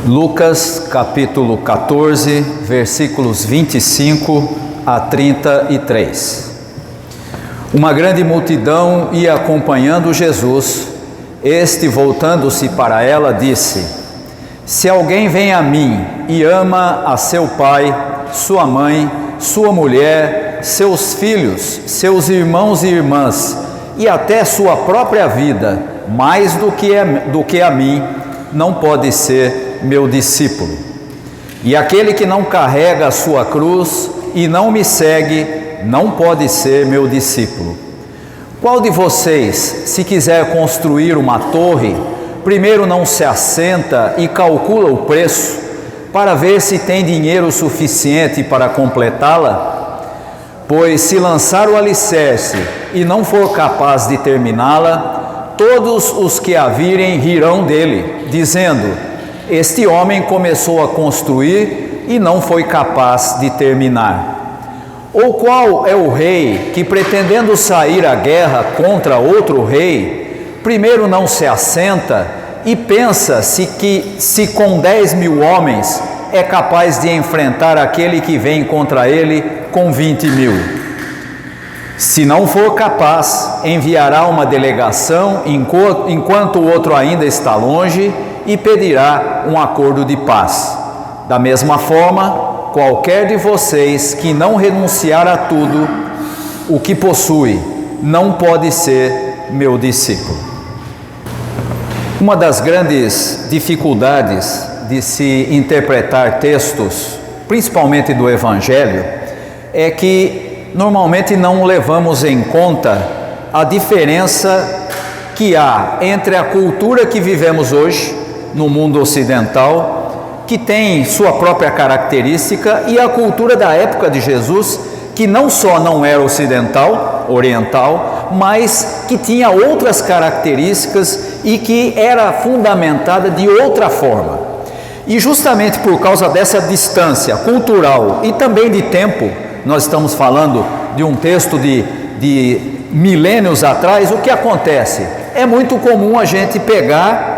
Lucas capítulo 14, versículos 25 a 33. Uma grande multidão ia acompanhando Jesus. Este, voltando-se para ela, disse: Se alguém vem a mim e ama a seu pai, sua mãe, sua mulher, seus filhos, seus irmãos e irmãs, e até sua própria vida, mais do que a mim, não pode ser meu discípulo. E aquele que não carrega a sua cruz e não me segue, não pode ser meu discípulo. Qual de vocês, se quiser construir uma torre, primeiro não se assenta e calcula o preço, para ver se tem dinheiro suficiente para completá-la? Pois se lançar o alicerce e não for capaz de terminá-la, todos os que a virem rirão dele, dizendo: Este homem começou a construir e não foi capaz de terminar. Ou qual é o rei que, pretendendo sair à guerra contra outro rei, primeiro não se assenta e pensa se com 10.000 homens é capaz de enfrentar aquele que vem contra ele com 20.000? Se não for capaz, enviará uma delegação enquanto o outro ainda está longe e pedirá um acordo de paz. Da mesma forma, qualquer de vocês que não renunciar a tudo o que possui, não pode ser meu discípulo. Uma das grandes dificuldades de se interpretar textos, principalmente do Evangelho, é que normalmente não levamos em conta a diferença que há entre a cultura que vivemos hoje, no mundo ocidental, que tem sua própria característica, e a cultura da época de Jesus, que não só não era ocidental, oriental, mas que tinha outras características e que era fundamentada de outra forma. E justamente por causa dessa distância cultural e também de tempo, nós estamos falando de um texto de milênios atrás, o que acontece? É muito comum a gente pegar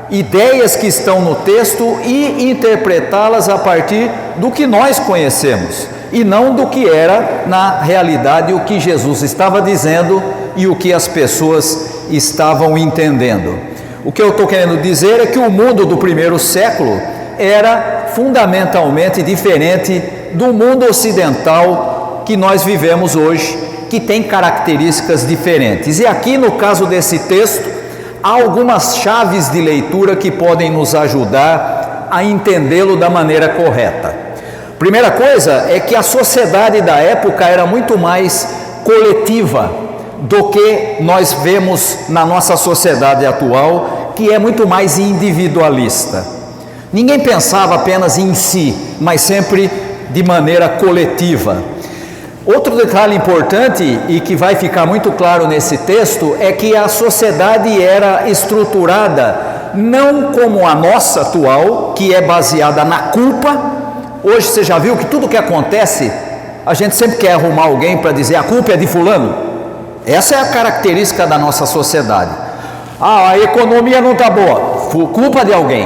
ideias que estão no texto e interpretá-las a partir do que nós conhecemos e não do que era na realidade o que Jesus estava dizendo e o que as pessoas estavam entendendo. O que eu estou querendo dizer é que o mundo do primeiro século era fundamentalmente diferente do mundo ocidental que nós vivemos hoje, que tem características diferentes. E aqui no caso desse texto, há algumas chaves de leitura que podem nos ajudar a entendê-lo da maneira correta. Primeira coisa é que a sociedade da época era muito mais coletiva do que nós vemos na nossa sociedade atual, que é muito mais individualista. Ninguém pensava apenas em si, mas sempre de maneira coletiva. Outro detalhe importante e que vai ficar muito claro nesse texto é que a sociedade era estruturada não como a nossa atual, que é baseada na culpa. Hoje você já viu que tudo que acontece, a gente sempre quer arrumar alguém para dizer a culpa é de fulano. Essa é a característica da nossa sociedade. A economia não está boa, culpa de alguém.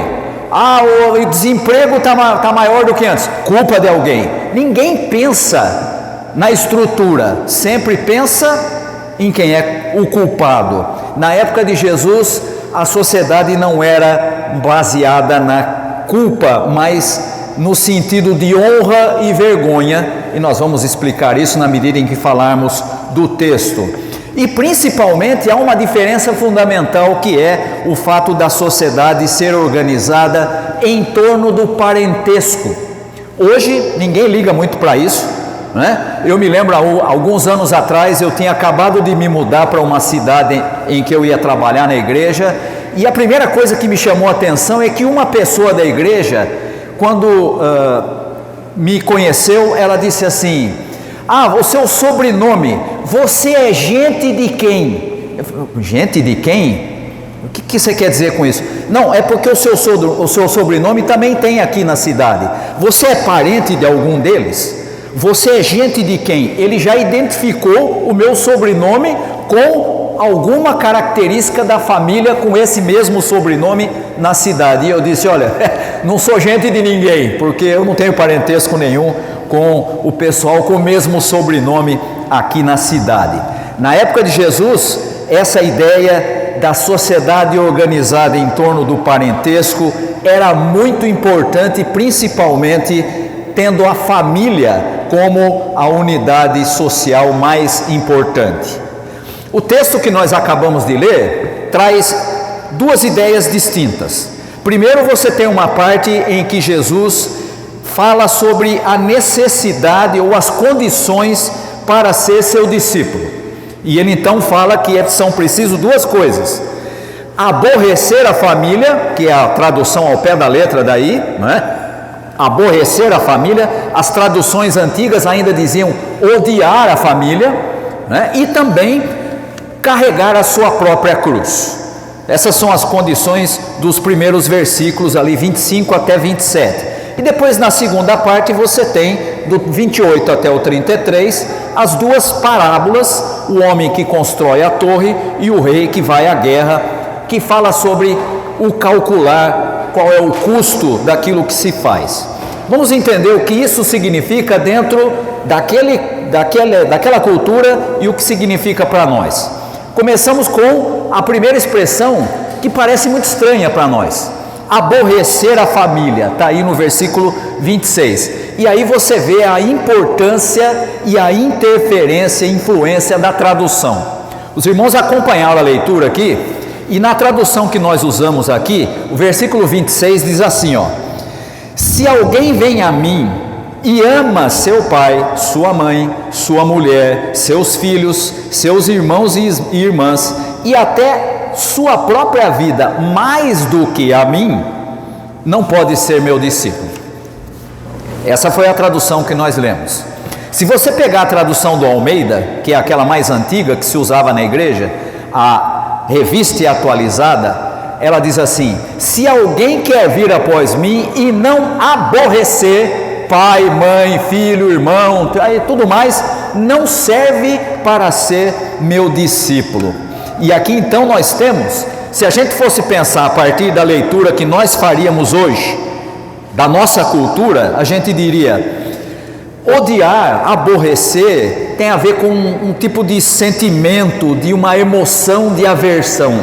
O desemprego está maior do que antes, culpa de alguém. Ninguém pensa na estrutura, sempre pensa em quem é o culpado. Na época de Jesus, a sociedade não era baseada na culpa, mas no sentido de honra e vergonha, e nós vamos explicar isso na medida em que falarmos do texto. E principalmente há uma diferença fundamental, que é o fato da sociedade ser organizada em torno do parentesco. Hoje ninguém liga muito para isso, né? Eu me lembro, alguns anos atrás, eu tinha acabado de me mudar para uma cidade em que eu ia trabalhar na igreja, e a primeira coisa que me chamou a atenção é que uma pessoa da igreja, quando me conheceu, ela disse assim: o seu sobrenome, você é gente de quem? Eu falei: gente de quem? O que você quer dizer com isso? Não, é porque o seu sobrenome também tem aqui na cidade. Você é parente de algum deles? Você é gente de quem? Ele já identificou o meu sobrenome com com alguma característica da família com esse mesmo sobrenome na cidade. E eu disse, olha, não sou gente de ninguém, porque eu não tenho parentesco nenhum com o pessoal com o mesmo sobrenome aqui na cidade. Na época de Jesus, essa ideia da sociedade organizada em torno do parentesco era muito importante, principalmente tendo a família como a unidade social mais importante. O texto que nós acabamos de ler traz duas ideias distintas. Primeiro, você tem uma parte em que Jesus fala sobre a necessidade ou as condições para ser seu discípulo. E ele então fala que são precisas duas coisas: aborrecer a família, que é a tradução ao pé da letra daí, não é? Aborrecer a família. As traduções antigas ainda diziam odiar a família, né? E também carregar a sua própria cruz. Essas são as condições dos primeiros versículos ali, 25 até 27. E depois na segunda parte você tem do 28 até o 33 as duas parábolas: o homem que constrói a torre e o rei que vai à guerra, que fala sobre o calcular qual é o custo daquilo que se faz. Vamos entender o que isso significa dentro daquela cultura e o que significa para nós. Começamos com a primeira expressão, que parece muito estranha para nós: aborrecer a família, está aí no versículo 26. E aí você vê a importância e a interferência, influência da tradução. Os irmãos acompanharam a leitura aqui, e na tradução que nós usamos aqui, o versículo 26 diz assim, ó: se alguém vem a mim e ama seu pai, sua mãe, sua mulher, seus filhos, seus irmãos e irmãs, e até sua própria vida mais do que a mim, não pode ser meu discípulo. Essa foi a tradução que nós lemos. Se você pegar a tradução do Almeida, que é aquela mais antiga que se usava na igreja, a Revista Atualizada, ela diz assim: se alguém quer vir após mim e não aborrecer pai, mãe, filho, irmão, tudo mais, não serve para ser meu discípulo. E aqui então nós temos, se a gente fosse pensar a partir da leitura que nós faríamos hoje, da nossa cultura, a gente diria: odiar, aborrecer, tem a ver com um tipo de sentimento, de uma emoção de aversão.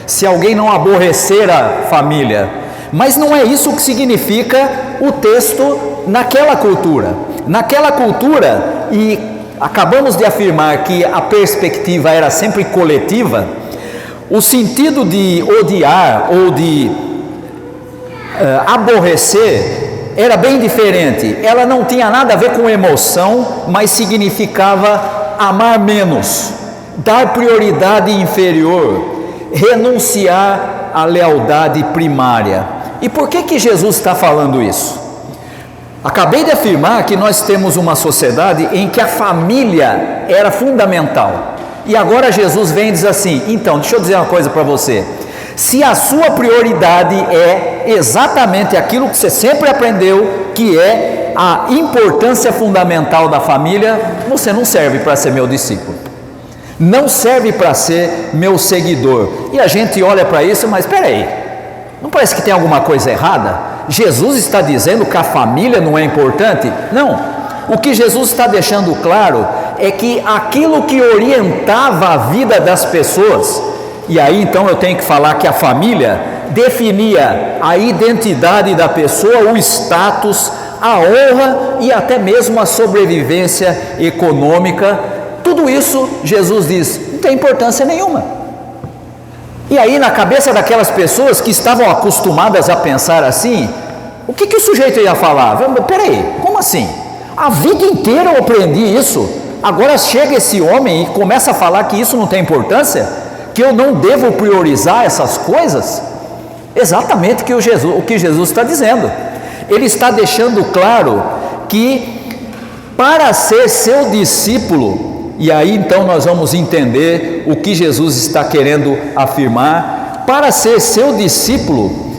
Se alguém não aborrecer a família, mas não é isso que significa o texto naquela cultura. Naquela cultura, e acabamos de afirmar que a perspectiva era sempre coletiva, o sentido de odiar ou de aborrecer era bem diferente. Ela não tinha nada a ver com emoção, mas significava amar menos, dar prioridade inferior, renunciar à lealdade primária. E por que Jesus está falando isso? Acabei de afirmar que nós temos uma sociedade em que a família era fundamental. E agora Jesus vem e diz assim: então, deixa eu dizer uma coisa para você. Se a sua prioridade é exatamente aquilo que você sempre aprendeu, que é a importância fundamental da família, você não serve para ser meu discípulo. Não serve para ser meu seguidor. E a gente olha para isso, mas espera aí, não parece que tem alguma coisa errada? Jesus está dizendo que a família não é importante? Não. O que Jesus está deixando claro é que aquilo que orientava a vida das pessoas, e aí então eu tenho que falar que a família definia a identidade da pessoa, o status, a honra e até mesmo a sobrevivência econômica. Tudo isso, Jesus diz, não tem importância nenhuma. E aí na cabeça daquelas pessoas que estavam acostumadas a pensar assim, o que o sujeito ia falar? Peraí, como assim? A vida inteira eu aprendi isso, agora chega esse homem e começa a falar que isso não tem importância? Que eu não devo priorizar essas coisas? Exatamente o que Jesus está dizendo. Ele está deixando claro que para ser seu discípulo, e aí então nós vamos entender o que Jesus está querendo afirmar, para ser seu discípulo,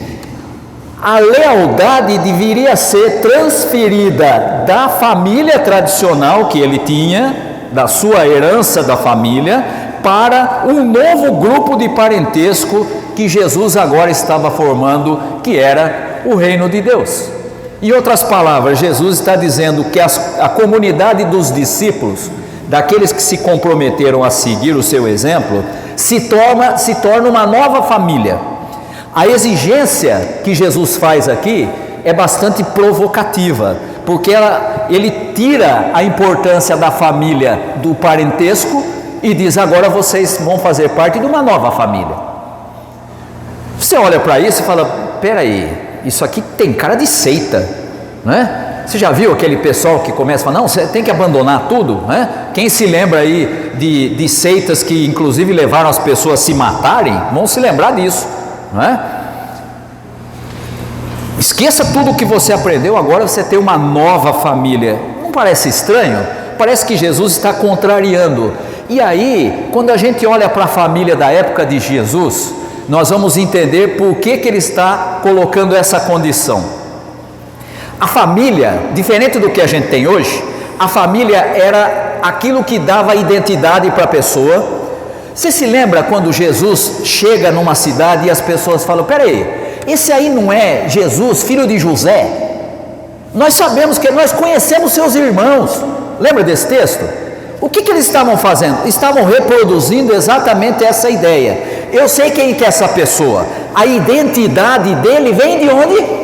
a lealdade deveria ser transferida da família tradicional que ele tinha, da sua herança da família, para um novo grupo de parentesco que Jesus agora estava formando, que era o reino de Deus. Em outras palavras, Jesus está dizendo que a comunidade dos discípulos, daqueles que se comprometeram a seguir o seu exemplo, se torna uma nova família. A exigência que Jesus faz aqui é bastante provocativa, porque ele tira a importância da família do parentesco e diz: agora vocês vão fazer parte de uma nova família. Você olha para isso e fala: peraí, isso aqui tem cara de seita, né? Você já viu aquele pessoal que começa a falar: não, você tem que abandonar tudo, né? Quem se lembra aí de seitas que inclusive levaram as pessoas a se matarem, vão se lembrar disso, não é? Esqueça tudo o que você aprendeu, agora você tem uma nova família. Não parece estranho? Parece que Jesus está contrariando. E aí, quando a gente olha para a família da época de Jesus, nós vamos entender por que ele está colocando essa condição. A família, diferente do que a gente tem hoje, a família era aquilo que dava identidade para a pessoa. Você se lembra quando Jesus chega numa cidade e as pessoas falam: peraí, esse aí não é Jesus, filho de José? Nós sabemos que nós conhecemos seus irmãos. Lembra desse texto? O que eles estavam fazendo? Estavam reproduzindo exatamente essa ideia. Eu sei quem que é essa pessoa. A identidade dele vem de onde?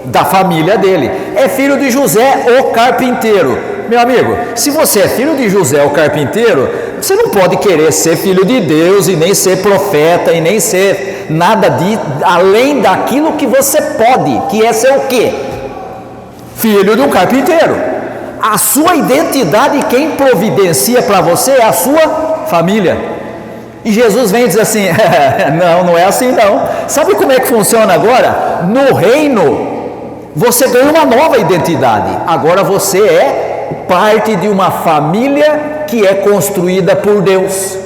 Da família dele. É filho de José, o carpinteiro. Meu amigo, se você é filho de José, o carpinteiro, você não pode querer ser filho de Deus e nem ser profeta e nem ser nada além daquilo que você pode, que é ser o quê? Filho de um carpinteiro. A sua identidade, quem providencia para você é a sua família. E Jesus vem e diz assim: não é assim não. Sabe como é que funciona agora? No reino, você ganha uma nova identidade. Agora você é parte de uma família que é construída por Deus.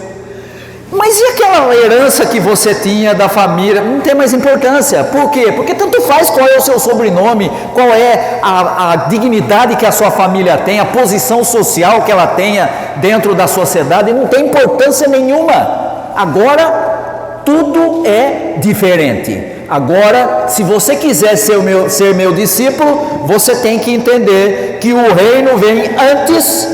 Mas e aquela herança que você tinha da família? Não tem mais importância. Por quê? Porque tanto faz qual é o seu sobrenome, qual é a dignidade que a sua família tem, a posição social que ela tenha dentro da sociedade, não tem importância nenhuma. Agora tudo é diferente. Agora, se você quiser ser meu discípulo, você tem que entender que o reino vem antes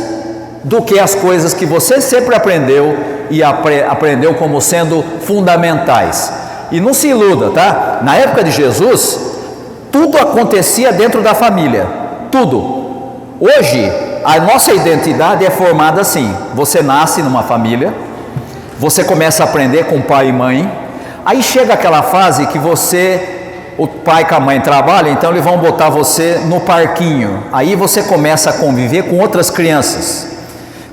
do que as coisas que você sempre aprendeu e aprendeu como sendo fundamentais. E não se iluda, tá? Na época de Jesus, tudo acontecia dentro da família, tudo. Hoje, a nossa identidade é formada assim: você nasce numa família, você começa a aprender com pai e mãe, aí chega aquela fase que o pai com a mãe trabalham, então eles vão botar você no parquinho, aí você começa a conviver com outras crianças.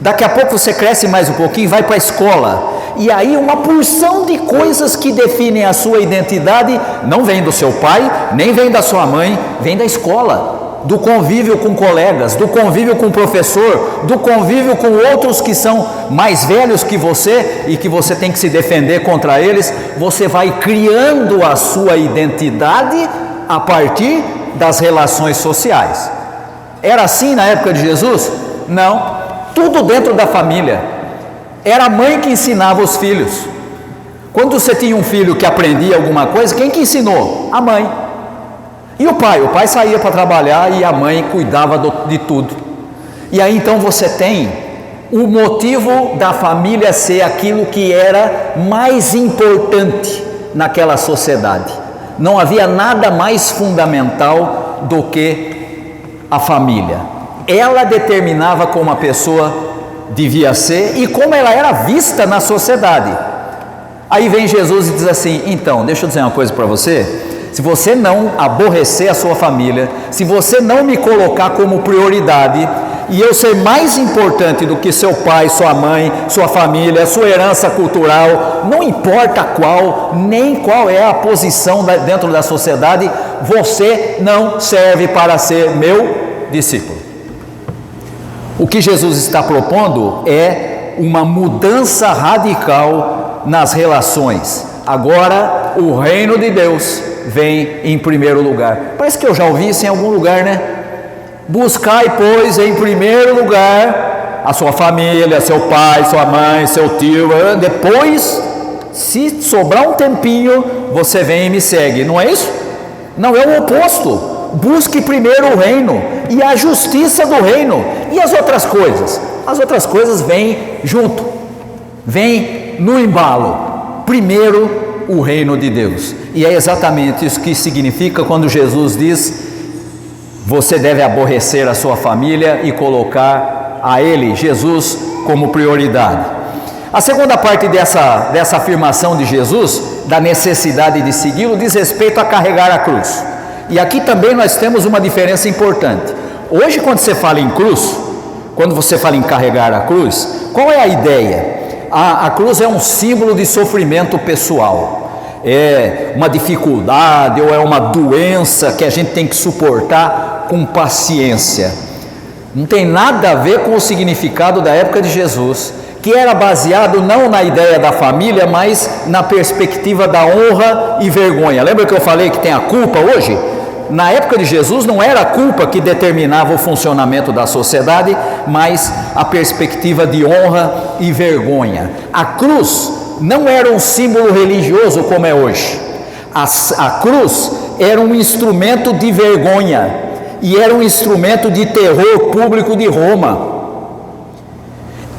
Daqui a pouco você cresce mais um pouquinho, vai para a escola, e aí uma porção de coisas que definem a sua identidade não vem do seu pai, nem vem da sua mãe, vem da escola, do convívio com colegas, do convívio com o professor, do convívio com outros que são mais velhos que você e que você tem que se defender contra eles. Você vai criando a sua identidade a partir das relações sociais. Era assim na época de Jesus? Não. Tudo dentro da família. Era a mãe que ensinava os filhos. Quando você tinha um filho que aprendia alguma coisa, quem que ensinou? A mãe. E o pai? O pai saía para trabalhar e a mãe cuidava de tudo. E aí então você tem o motivo da família ser aquilo que era mais importante naquela sociedade. Não havia nada mais fundamental do que a família. Ela determinava como a pessoa devia ser e como ela era vista na sociedade. Aí vem Jesus e diz assim: então, deixa eu dizer uma coisa para você. Se você não aborrecer a sua família, se você não me colocar como prioridade, e eu ser mais importante do que seu pai, sua mãe, sua família, sua herança cultural, não importa qual, nem qual é a posição dentro da sociedade, você não serve para ser meu discípulo. O que Jesus está propondo é uma mudança radical nas relações. Agora o reino de Deus vem em primeiro lugar. Parece que eu já ouvi isso em algum lugar, né? Buscai, pois, em primeiro lugar a sua família, seu pai, sua mãe, seu tio. Depois, se sobrar um tempinho, você vem e me segue. Não é isso? Não, é o oposto. Busque primeiro o reino e a justiça do reino. E as outras coisas? As outras coisas vêm junto, vêm no embalo. Primeiro o reino de Deus. E é exatamente isso que significa quando Jesus diz: você deve aborrecer a sua família e colocar a Ele, Jesus, como prioridade. A segunda parte dessa afirmação de Jesus, da necessidade de segui-lo, diz respeito a carregar a cruz. E aqui também nós temos uma diferença importante. Hoje, quando você fala em cruz, quando você fala em carregar a cruz, qual é a ideia? A cruz é um símbolo de sofrimento pessoal. É uma dificuldade ou é uma doença que a gente tem que suportar com paciência. Não tem nada a ver com o significado da época de Jesus, que era baseado não na ideia da família, mas na perspectiva da honra e vergonha. Lembra que eu falei que tem a culpa hoje? Na época de Jesus não era a culpa que determinava o funcionamento da sociedade, mas a perspectiva de honra e vergonha. A cruz não era um símbolo religioso como é hoje. A cruz era um instrumento de vergonha e era um instrumento de terror público de Roma.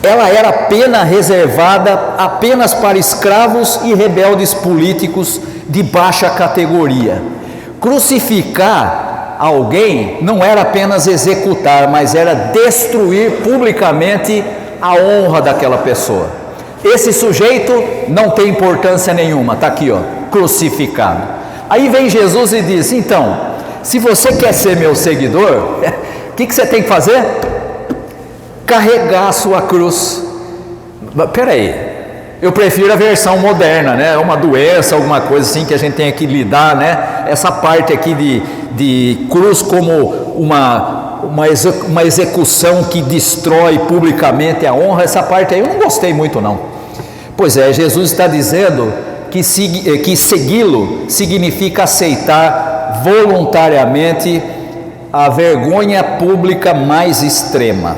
Ela era pena reservada apenas para escravos e rebeldes políticos de baixa categoria. Crucificar alguém não era apenas executar, mas era destruir publicamente a honra daquela pessoa. Esse sujeito não tem importância nenhuma, está aqui, crucificado. Aí vem Jesus e diz: então, se você quer ser meu seguidor, o que você tem que fazer? Carregar a sua cruz. Peraí, eu prefiro a versão moderna, né? Uma doença, alguma coisa assim que a gente tem que lidar, né? Essa parte aqui de cruz como uma execução que destrói publicamente a honra, essa parte aí eu não gostei muito não. Pois é, Jesus está dizendo que segui-lo significa aceitar voluntariamente a vergonha pública mais extrema.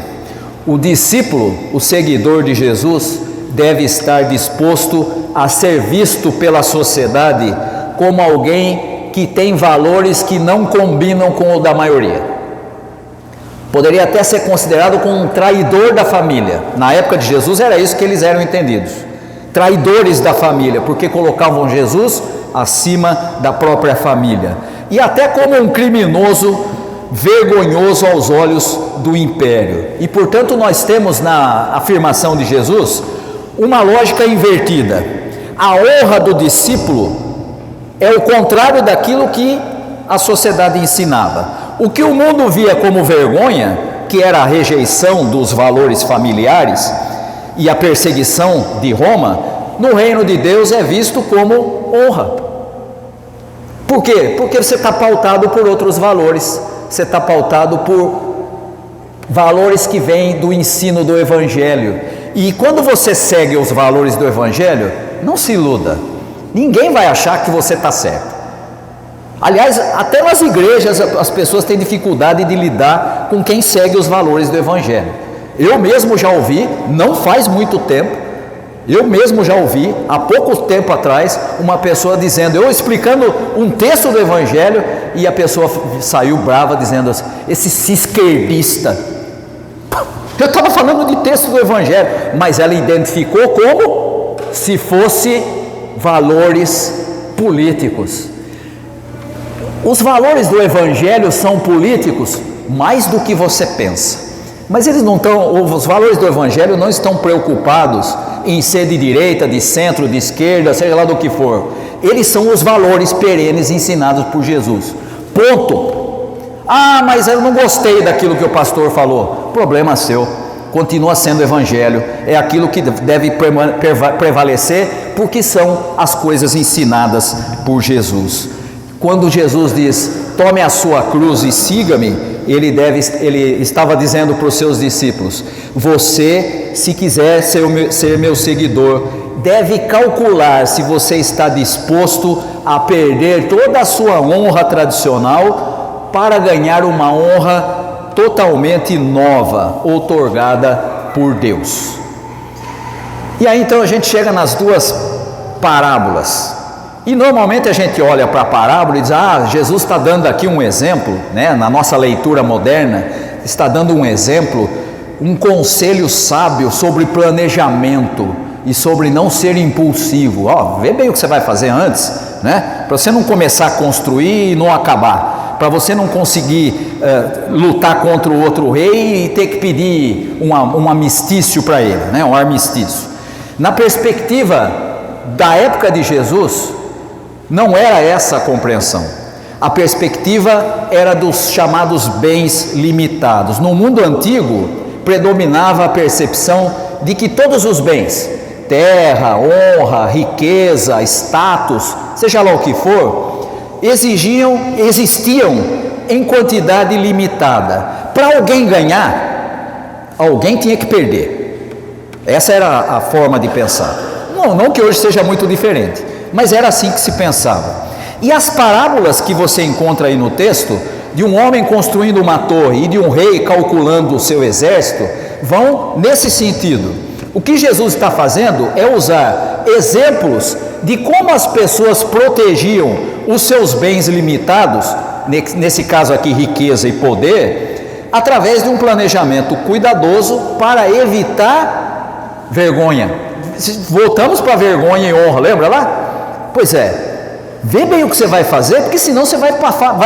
O discípulo, o seguidor de Jesus, deve estar disposto a ser visto pela sociedade como alguém que tem valores que não combinam com o da maioria. Poderia até ser considerado como um traidor da família. Na época de Jesus era isso que eles eram entendidos. Traidores da família, porque colocavam Jesus acima da própria família. E até como um criminoso vergonhoso aos olhos do império. E portanto nós temos na afirmação de Jesus uma lógica invertida. A honra do discípulo é o contrário daquilo que a sociedade ensinava. O que o mundo via como vergonha, que era a rejeição dos valores familiares e a perseguição de Roma, no reino de Deus é visto como honra. Por quê? Porque você está pautado por outros valores. Você está pautado por valores que vêm do ensino do Evangelho. E quando você segue os valores do Evangelho, não se iluda, ninguém vai achar que você está certo. Aliás, até nas igrejas as pessoas têm dificuldade de lidar com quem segue os valores do Evangelho. Eu mesmo já ouvi, não faz muito tempo, há pouco tempo atrás, uma pessoa dizendo, eu explicando um texto do Evangelho, e a pessoa saiu brava dizendo assim, esse esquerdista. Eu estava falando de texto do Evangelho, mas ela identificou como se fosse valores políticos. Os valores do Evangelho são políticos mais do que você pensa. Mas eles não estão, os valores do Evangelho não estão preocupados em ser de direita, de centro, de esquerda, seja lá do que for. Eles são os valores perenes ensinados por Jesus. Ponto. Ah, mas eu não gostei daquilo que o pastor falou. Problema seu. Continua sendo Evangelho. É aquilo que deve prevalecer, porque são as coisas ensinadas por Jesus. Quando Jesus diz, tome a sua cruz e siga-me, ele estava dizendo para os seus discípulos, você, se quiser ser meu seguidor, deve calcular se você está disposto a perder toda a sua honra tradicional para ganhar uma honra totalmente nova, outorgada por Deus. E aí então a gente chega nas duas parábolas. E normalmente a gente olha para a parábola e diz: Jesus está dando aqui um exemplo, né? Na nossa leitura moderna, está dando um exemplo, um conselho sábio sobre planejamento e sobre não ser impulsivo. Vê bem o que você vai fazer antes, né? Para você não começar a construir e não acabar, para você não conseguir lutar contra o outro rei e ter que pedir um armistício para ele, né? Um armistício. Na perspectiva da época de Jesus, não era essa a compreensão. A perspectiva era dos chamados bens limitados. No mundo antigo, predominava a percepção de que todos os bens, terra, honra, riqueza, status, seja lá o que for, existiam em quantidade limitada. Para alguém ganhar, alguém tinha que perder. Essa era a forma de pensar. Não que hoje seja muito diferente, mas era assim que se pensava. E as parábolas que você encontra aí no texto, de um homem construindo uma torre e de um rei calculando o seu exército, vão nesse sentido. O que Jesus está fazendo é usar exemplos de como as pessoas protegiam os seus bens limitados, nesse caso aqui riqueza e poder, através de um planejamento cuidadoso para evitar vergonha. Voltamos para vergonha e honra, lembra lá? Pois é, vê bem o que você vai fazer, porque senão você vai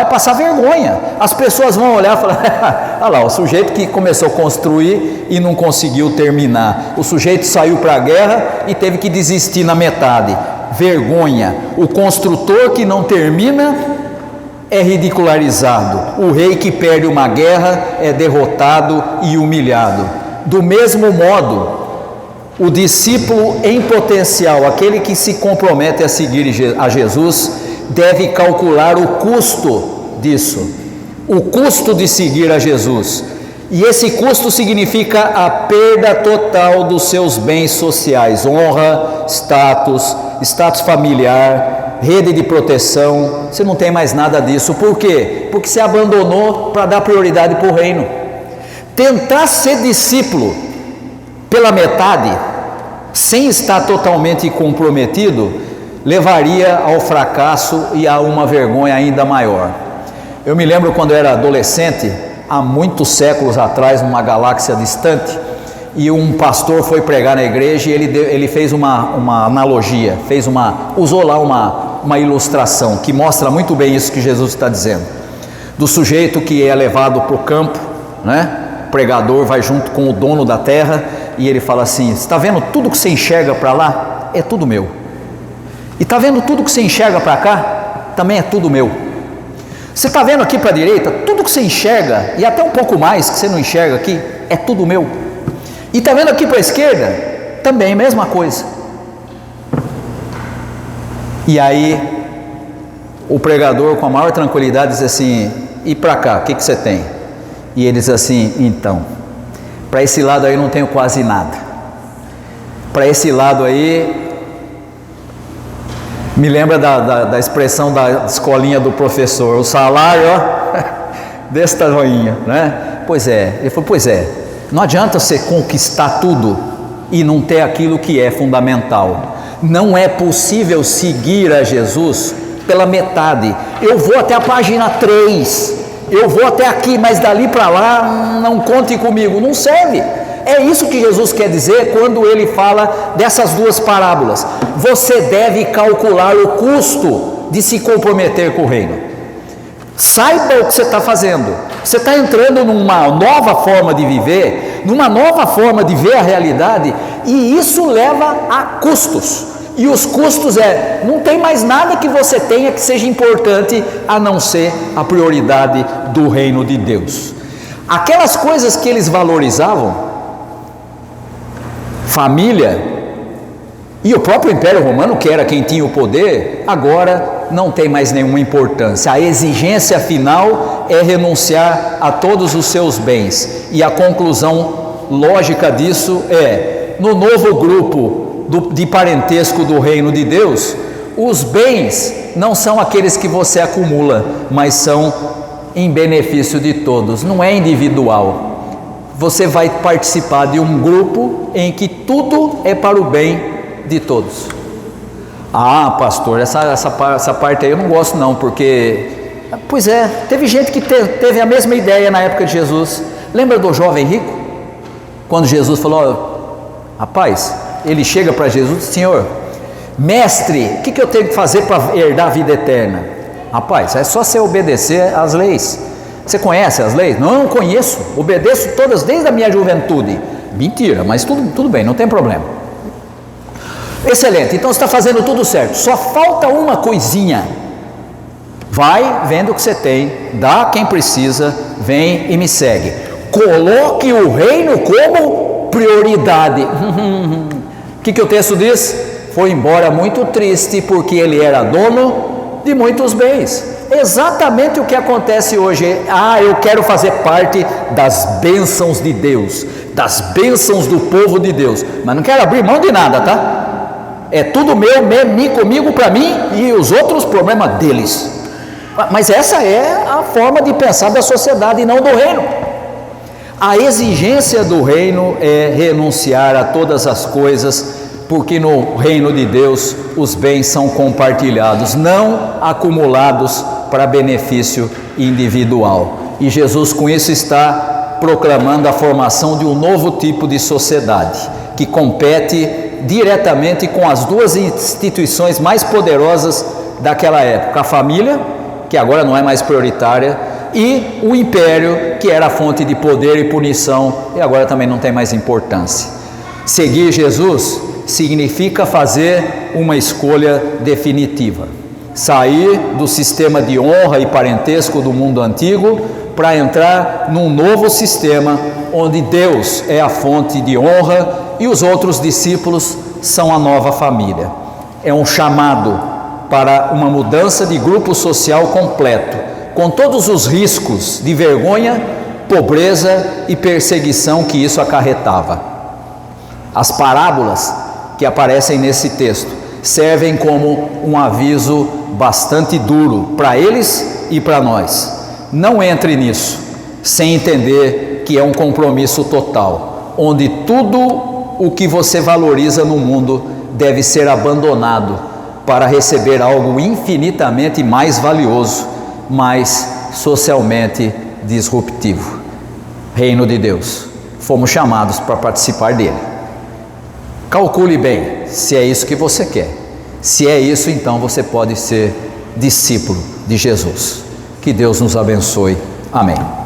passar vergonha. As pessoas vão olhar e falar: olha lá, o sujeito que começou a construir e não conseguiu terminar, o sujeito saiu para a guerra e teve que desistir na metade. Vergonha. O construtor que não termina é ridicularizado. O rei que perde uma guerra é derrotado e humilhado. Do mesmo modo, o discípulo em potencial, aquele que se compromete a seguir a Jesus, deve calcular o custo disso, o custo de seguir a Jesus. E esse custo significa a perda total dos seus bens sociais, honra, status familiar, rede de proteção. Você não tem mais nada disso. Por quê? Porque você abandonou para dar prioridade para o reino. Tentar ser discípulo pela metade, sem estar totalmente comprometido, levaria ao fracasso e a uma vergonha ainda maior. Eu me lembro quando eu era adolescente, há muitos séculos atrás, numa galáxia distante, e um pastor foi pregar na igreja e ele fez uma analogia, usou lá uma ilustração que mostra muito bem isso que Jesus está dizendo, do sujeito que é levado para o campo, né? O pregador vai junto com o dono da terra e ele fala assim: está vendo tudo que você enxerga para lá? É tudo meu. E está vendo tudo que você enxerga para cá? Também é tudo meu. Você está vendo aqui para a direita? Tudo que você enxerga, e até um pouco mais que você não enxerga aqui, é tudo meu. E está vendo aqui para a esquerda? Também, mesma coisa. E aí, o pregador com a maior tranquilidade diz assim: e para cá, o que você tem? E ele diz assim: então, para esse lado aí não tenho quase nada. Para esse lado aí, me lembra da expressão da escolinha do professor, o salário, ó, desse tamanho, né? Pois é, ele falou: pois é, não adianta você conquistar tudo e não ter aquilo que é fundamental. Não é possível seguir a Jesus pela metade. Eu vou até a página 3, eu vou até aqui, mas dali para lá não conte comigo, não serve. É isso que Jesus quer dizer quando ele fala dessas duas parábolas. Você deve calcular o custo de se comprometer com o reino. Saiba o que você está fazendo. Você está entrando numa nova forma de viver, numa nova forma de ver a realidade, e isso leva a custos. E os custos não tem mais nada que você tenha que seja importante a não ser a prioridade do reino de Deus. Aquelas coisas que eles valorizavam, família e o próprio Império Romano, que era quem tinha o poder, agora não tem mais nenhuma importância. A exigência final é renunciar a todos os seus bens, e a conclusão lógica disso é: no novo grupo de parentesco do reino de Deus, os bens não são aqueles que você acumula, mas são em benefício de todos, não é individual. você vai participar de um grupo em que tudo é para o bem de todos. Ah, pastor, essa parte aí eu não gosto não, porque... Pois é, teve gente que teve a mesma ideia na época de Jesus. Lembra do jovem rico? Quando Jesus falou, rapaz, ele chega para Jesus e diz, Senhor, mestre, o que eu tenho que fazer para herdar a vida eterna? Rapaz, é só você obedecer às leis. Você conhece as leis? Não, eu não conheço, obedeço todas desde a minha juventude. Mentira, mas tudo bem, não tem problema. Excelente, então você está fazendo tudo certo, só falta uma coisinha. Vai vendo o que você tem, dá a quem precisa, vem e me segue. Coloque o reino como prioridade. O que o texto diz? Foi embora muito triste, porque ele era dono de muitos bens. Exatamente o que acontece hoje. Ah, eu quero fazer parte das bênçãos de Deus, das bênçãos do povo de Deus, mas não quero abrir mão de nada, tá? É tudo meu, comigo, para mim, e os outros problemas deles. Mas essa é a forma de pensar da sociedade e não do reino. A exigência do reino é renunciar a todas as coisas, porque no reino de Deus os bens são compartilhados, não acumulados para benefício individual. E Jesus com isso está proclamando a formação de um novo tipo de sociedade, que compete diretamente com as duas instituições mais poderosas daquela época, a família, que agora não é mais prioritária, e o império, que era a fonte de poder e punição, e agora também não tem mais importância. Seguir Jesus significa fazer uma escolha definitiva, sair do sistema de honra e parentesco do mundo antigo para entrar num novo sistema onde Deus é a fonte de honra e os outros discípulos são a nova família. É um chamado para uma mudança de grupo social completo, com todos os riscos de vergonha, pobreza e perseguição que isso acarretava. As parábolas que aparecem nesse texto servem como um aviso bastante duro para eles e para nós. Não entre nisso sem entender que é um compromisso total, onde tudo o que você valoriza no mundo deve ser abandonado para receber algo infinitamente mais valioso, mais socialmente disruptivo. Reino de Deus. Fomos chamados para participar dele. Calcule bem se é isso que você quer. Se é isso, então você pode ser discípulo de Jesus. Que Deus nos abençoe. Amém.